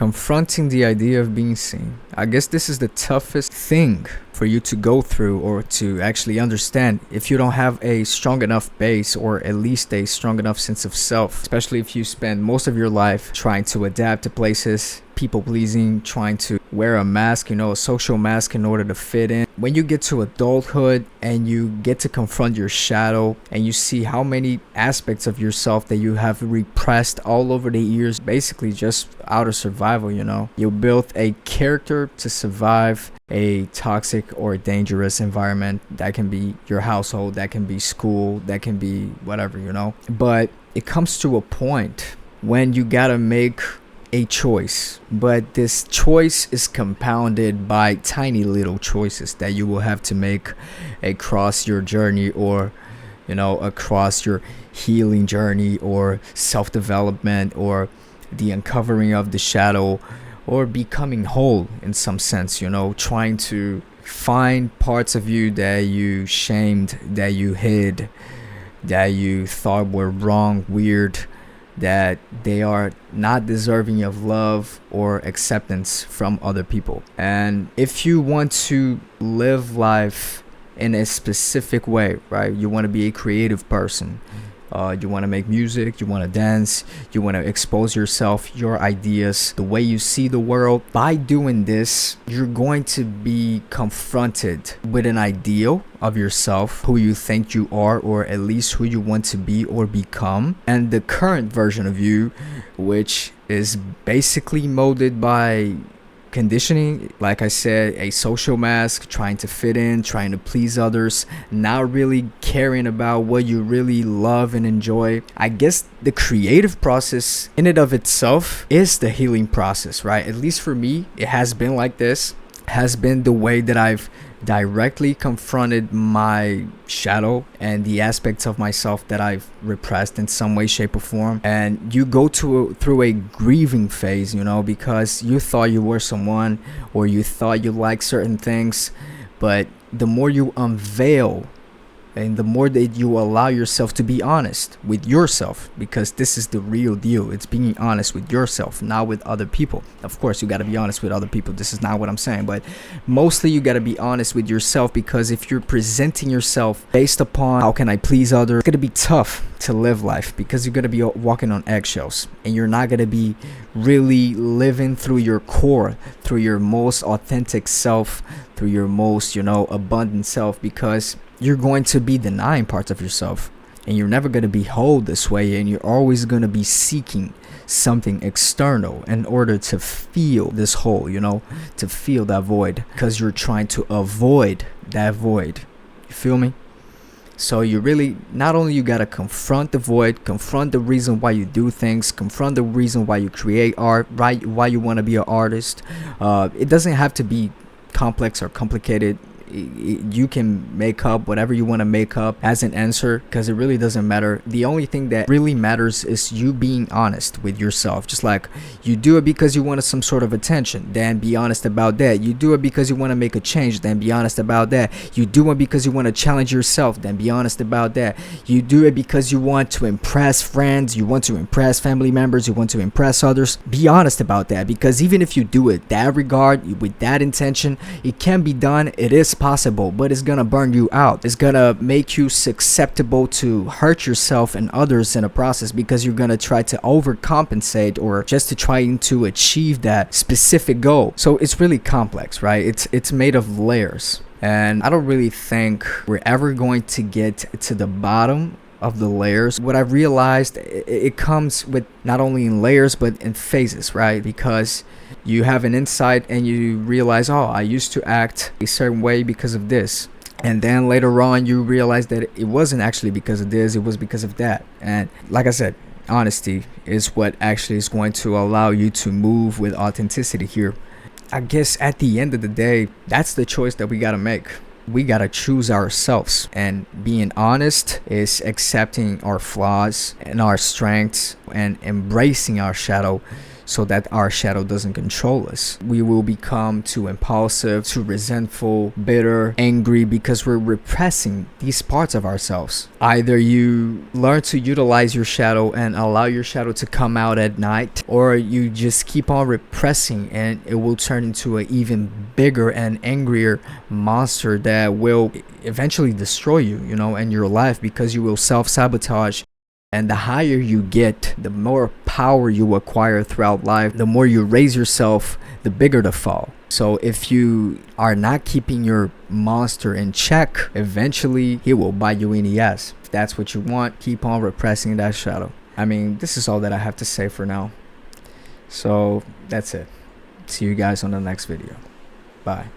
confronting the idea of being seen. I guess this is the toughest thing for you to go through or to actually understand if you don't have a strong enough base or at least a strong enough sense of self, especially if you spend most of your life trying to adapt to places, people pleasing, trying to wear a mask, a social mask in order to fit in. When you get to adulthood and you get to confront your shadow and you see how many aspects of yourself that you have repressed all over the years, basically just out of survival, you built a character to survive a toxic or dangerous environment. That can be your household, that can be school, that can be whatever, but it comes to a point when you gotta make a choice, but this choice is compounded by tiny little choices that you will have to make across your journey, or across your healing journey, or self-development, or the uncovering of the shadow, or becoming whole in some sense, trying to find parts of you that you shamed, that you hid, that you thought were wrong, weird, that they are not deserving of love or acceptance from other people. And if you want to live life in a specific way, right? You want to be a creative person. You want to make music, you want to dance, you want to expose yourself, your ideas, the way you see the world. By doing this, you're going to be confronted with an ideal of yourself, who you think you are, or at least who you want to be or become, and the current version of you, which is basically molded by conditioning, like I said, a social mask, trying to fit in, trying to please others, not really caring about what you really love and enjoy. I guess the creative process in and of itself is the healing process, right? At least for me, it has been like this, has been the way that I've directly confronted my shadow and the aspects of myself that I've repressed in some way, shape, or form. And you go through a grieving phase, because you thought you were someone, or you thought you liked certain things, but the more you unveil and the more that you allow yourself to be honest with yourself, because this is the real deal. It's being honest with yourself, not with other people. Of course, you got to be honest with other people. This is not what I'm saying, but mostly you got to be honest with yourself, because if you're presenting yourself based upon how can I please others, it's going to be tough to live life, because you're going to be walking on eggshells, and you're not going to be really living through your core, through your most authentic self, through your most, abundant self, because you're going to be denying parts of yourself, and you're never going to be whole this way, and you're always going to be seeking something external in order to feel this hole, to feel that void, because you're trying to avoid that void. You feel me? So you really, not only you got to confront the void, confront the reason why you do things, confront the reason why you create art, right? Why you want to be an artist. It doesn't have to be complex or complicated. You can make up whatever you want to make up as an answer, because it really doesn't matter. The only thing that really matters is you being honest with yourself. Just like you do it because you wanted some sort of attention, then be honest about that. You do it because you want to make a change, then be honest about that. You do it because you want to challenge yourself, then be honest about that. You do it because you want to impress friends, you want to impress family members, you want to impress others, be honest about that. Because even if you do it that regard, with that intention, it can be done. It is possible, but it's gonna burn you out. It's gonna make you susceptible to hurt yourself and others in a process, because you're gonna try to overcompensate, or just to trying to achieve that specific goal. So it's really complex, right? It's made of layers, and I don't really think we're ever going to get to the bottom of the layers. What I've realized, it comes with not only in layers but in phases, right? Because you have an insight and you realize, oh, I used to act a certain way because of this, and then later on you realize that it wasn't actually because of this, it was because of that. And like I said, honesty is what actually is going to allow you to move with authenticity here. I guess at the end of the day, that's the choice that we got to make. We got to choose ourselves, and being honest is accepting our flaws and our strengths and embracing our shadow, so that our shadow doesn't control us. We will become too impulsive, too resentful, bitter, angry, because we're repressing these parts of ourselves. Either you learn to utilize your shadow and allow your shadow to come out at night, or you just keep on repressing, and it will turn into an even bigger and angrier monster that will eventually destroy you, and your life, because you will self-sabotage. And the higher you get, the more power you acquire throughout life. The more you raise yourself, the bigger the fall. So if you are not keeping your monster in check, eventually he will bite you in the ass. If that's what you want, keep on repressing that shadow. I mean, this is all that I have to say for now. So that's it. See you guys on the next video. Bye.